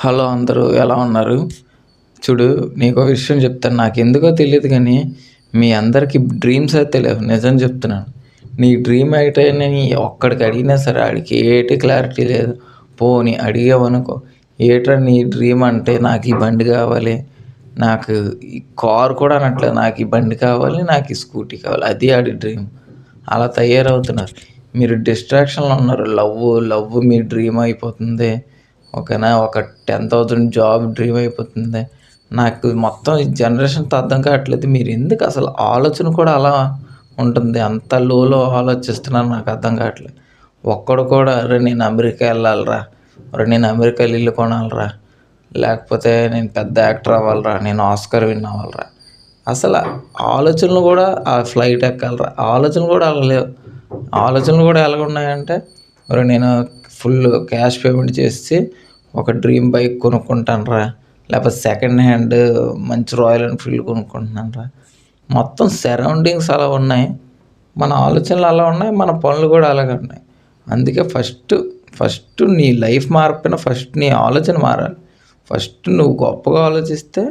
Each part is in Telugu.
హలో అందరూ ఎలా ఉన్నారు? చూడు, నీకో విషయం చెప్తాను. నాకెందుకో తెలీదు గానీ, మీ అందరికి డ్రీమ్స్ అయితే లేవు. నిజం చెప్తున్నాను. నీ డ్రీమ్ ఏంటని ఒక్కడికి అడిగినా సరే ఆడికి ఏటి క్లారిటీ లేదు. పోనీ అడిగావనుకో, ఏట్రా నీ డ్రీమ్ అంటే నాకు ఈ బండి కావాలి, నాకు ఈ కారు కూడా అనట్లేదు. నాకు ఈ బండి కావాలి, నాకు ఈ స్కూటీ కావాలి. అది ఆడి డ్రీమ్. అలా తయారవుతున్నారు. మీరు డిస్ట్రాక్షన్‌లో ఉన్నారు. లవ్ మీ డ్రీమ్ అయిపోతుంది. ఓకేనా? ఒక 10,000 జాబ్ డ్రీమ్ అయిపోతుంది. నాకు మొత్తం ఈ జనరేషన్‌తో అర్థం కావట్లేదు. మీరెందుకు అసలు ఆలోచన కూడా అలా ఉంటుంది. అంత లోలో ఆలోచిస్తున్నారు నాకు అర్థం కావట్లేదు. ఒక్కడు కూడా "అరేయ్! నేను అమెరికా ఎళ్ళాలిరా. ఒరేయ్! నేను అమెరికా ఎళ్ళి ఇల్లు కొనాలిరా. లేకపోతే నేను పెద్ద యాక్టర్ అవ్వాలిరా. నేను ఆస్కార్ విన్ అవ్వాలిరా." అసల ఆలోచనలు కూడా ఆ ఫ్లైట్ ఎక్కాలిరా. ఆలోచనలు కూడా అలా లేవు. ఆలోచనలు కూడా ఎలాగున్నాయంటే, ఒరేయ్! నేను ఫుల్ క్యాష్ పేమెంట్ చేసేసి ఒక డ్రీమ్ బైక్ కొనుక్కుంటానురా. లేకపోతే సెకండ్ హ్యాండ్ మంచి రాయల్ ఎన్ఫీల్డ్ కొనుక్కుంటున్నానురా. మొత్తం సరౌండింగ్స్ అలా ఉన్నాయి. మన ఆలోచనలు అలా ఉన్నాయి. మన పనులు కూడా అలాగే ఉన్నాయి. అందుకే ఫస్ట్ నీ లైఫ్ మారకపోయినా ఫస్ట్ నీ ఆలోచన మారాలి. ఫస్ట్ నువ్వు గొప్పగా ఆలోచిస్తే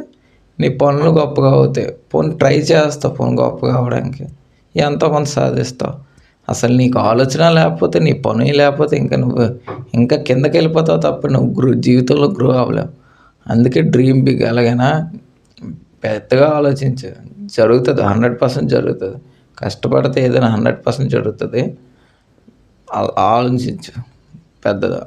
నీ పనులు గొప్పగా అవుతాయి. పోనీ ట్రై చేస్తావు పోనీ గొప్పగా అవ్వడానికి. ఎంతో కొంత సాధిస్తావు. అసలు నీకు ఆలోచన లేకపోతే, నీ పని లేకపోతే ఇంక నువ్వు ఇంకా కిందకెళ్ళిపోతావు తప్ప నువ్వు జీవితంలో గ్రో అవ్వలేవు. అందుకే డ్రీమ్ బిగ్. ఎలాగైనా పెద్దగా ఆలోచించు. జరుగుతుంది. 100% జరుగుతుంది. కష్టపడితే ఏదైనా 100% జరుగుతుంది. ఆలోచించు పెద్దగా.